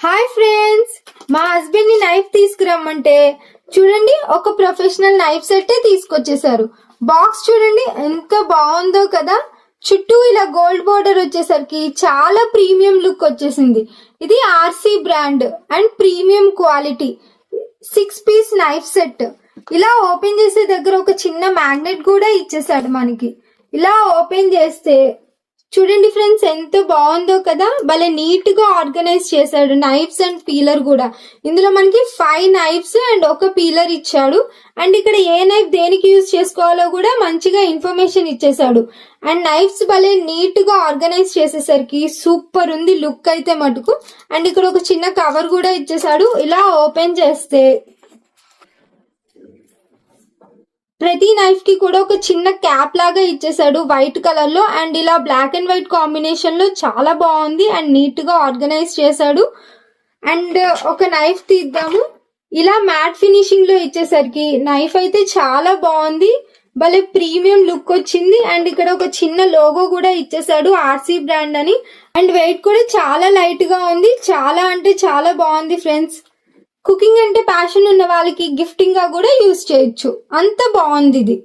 Hi friends, మా husband ని knife తీసుకురమ్మంటే చూడండి ఒక ప్రొఫెషనల్ నైఫ్ సెట్ తీసుకొచ్చేసారు. బాక్స్ చూడండి ఎంత బాగుందో కదా. చుట్టూ ఇలా గోల్డ్ బోర్డర్ వచ్చేసరికి చాలా ప్రీమియం లుక్ వచ్చేసింది. ఇది RC brand and premium quality 6 piece knife set. ఇలా ఓపెన్ చేసే దగ్గర ఒక చిన్న మ్యాగ్నెట్ కూడా ఇచ్చేసాడు మనకి. ఇలా ఓపెన్ చేస్తే చూడండి ఫ్రెండ్స్ ఎంత బాగుందో కదా. భలే నీట్ గా ఆర్గనైజ్ చేశాడు నైఫ్స్ అండ్ పీలర్ కూడా. ఇందులో మనకి 5 నైఫ్స్ అండ్ ఒక పీలర్ ఇచ్చాడు. అండ్ ఇక్కడ ఏ నైఫ్ దేనికి యూజ్ చేసుకోవాలో కూడా మంచిగా ఇన్ఫర్మేషన్ ఇచ్చేసాడు. అండ్ నైఫ్స్ భలే నీట్ గా ఆర్గనైజ్ చేసేసరికి సూపర్ ఉంది లుక్ అయితే మటుకు. అండ్ ఇక్కడ ఒక చిన్న కవర్ కూడా ఇచ్చేసాడు. ఇలా ఓపెన్ చేస్తే ప్రతి నైఫ్ కి కూడా ఒక చిన్న క్యాప్ లాగా ఇచ్చేసాడు వైట్ కలర్ లో. అండ్ ఇలా బ్లాక్ అండ్ వైట్ కాంబినేషన్ లో చాలా బాగుంది అండ్ నీట్ గా ఆర్గనైజ్ చేశాడు. అండ్ ఒక నైఫ్ తీద్దాము. ఇలా మ్యాట్ ఫినిషింగ్ లో ఇచ్చేసరికి నైఫ్ అయితే చాలా బాగుంది. భలే ప్రీమియం లుక్ వచ్చింది. అండ్ ఇక్కడ ఒక చిన్న లోగో కూడా ఇచ్చేసాడు ఆర్సీ బ్రాండ్ అని. అండ్ వెయిట్ కూడా చాలా లైట్ గా ఉంది. చాలా అంటే చాలా బాగుంది ఫ్రెండ్స్. కుకింగ్ అంటే ప్యాషన్ ఉన్న వాళ్ళకి గిఫ్టింగ్ గా కూడా యూజ్ చేయొచ్చు. అంత బాగుంది ఇది.